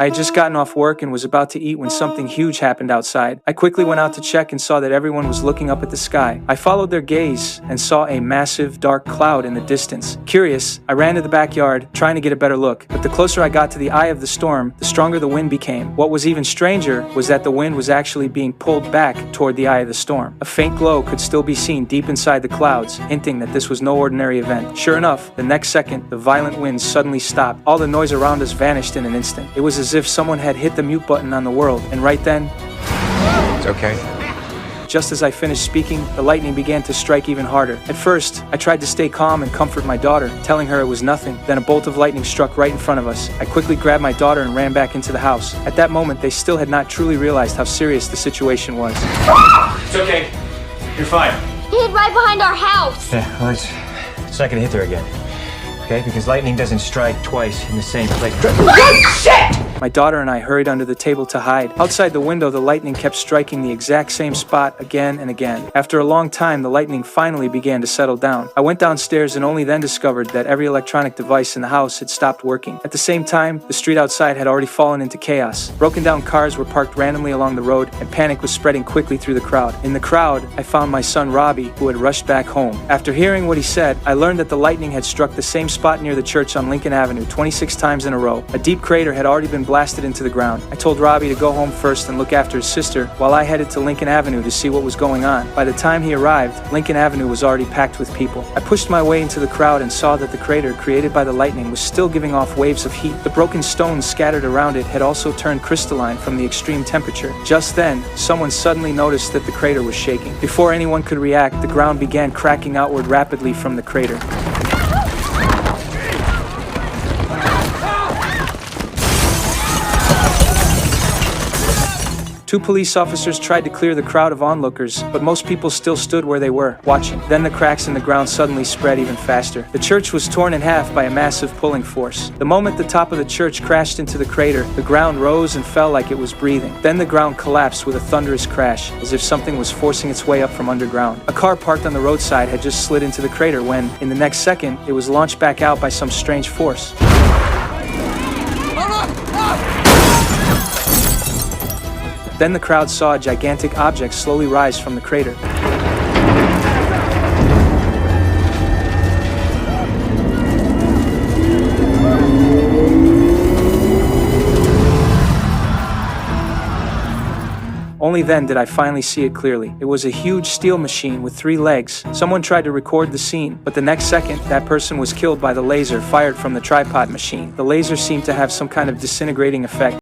I had just gotten off work and was about to eat when something huge happened outside. I quickly went out to check and saw that everyone was looking up at the sky. I followed their gaze and saw a massive, dark cloud in the distance. Curious, I ran to the backyard, trying to get a better look. But the closer I got to the eye of the storm, the stronger the wind became. What was even stranger was that the wind was actually being pulled back toward the eye of the storm. A faint glow could still be seen deep inside the clouds, hinting that this was no ordinary event. Sure enough, the next second, the violent winds suddenly stopped. All the noise around us vanished in an instant. It was as if someone had hit the mute button on the world, and right then, It's okay. just as I finished speaking, the lightning began to strike even harder. At first, I tried to stay calm and comfort my daughter, telling her it was nothing. Then a bolt of lightning struck right in front of us. I quickly grabbed my daughter and ran back into the house. At that moment, they still had not truly realized how serious the situation was. It's okay. You're fine. He hid right behind our house. Yeah, well, it's not gonna hit there again. Okay, because lightning doesn't strike twice in the same place. My daughter and I hurried under the table to hide. Outside the window, the lightning kept striking the exact same spot again and again. After a long time, the lightning finally began to settle down. I went downstairs and only then discovered that every electronic device in the house had stopped working. At the same time, the street outside had already fallen into chaos. Broken down cars were parked randomly along the road, and panic was spreading quickly through the crowd. In the crowd, I found my son Robbie, who had rushed back home. After hearing what he said, I learned that the lightning had struck the same spot near the church on Lincoln Avenue 26 times in a row. A deep crater had already been blasted into the ground. I told Robbie to go home first and look after his sister while I headed to Lincoln Avenue to see what was going on. By the time he arrived, Lincoln Avenue was already packed with people. I pushed my way into the crowd and saw that the crater created by the lightning was still giving off waves of heat. The broken stones scattered around it had also turned crystalline from the extreme temperature. Just then, someone suddenly noticed that the crater was shaking. Before anyone could react, the ground began cracking outward rapidly from the crater. Two police officers tried to clear the crowd of onlookers, but most people still stood where they were, watching. Then the cracks in the ground suddenly spread even faster. The church was torn in half by a massive pulling force. The moment the top of the church crashed into the crater, the ground rose and fell like it was breathing. Then the ground collapsed with a thunderous crash, as if something was forcing its way up from underground. A car parked on the roadside had just slid into the crater when, in the next second, it was launched back out by some strange force. Then the crowd saw a gigantic object slowly rise from the crater. Only then did I finally see it clearly. It was a huge steel machine with 3 legs. Someone tried to record the scene, but the next second, that person was killed by the laser fired from the tripod machine. The laser seemed to have some kind of disintegrating effect.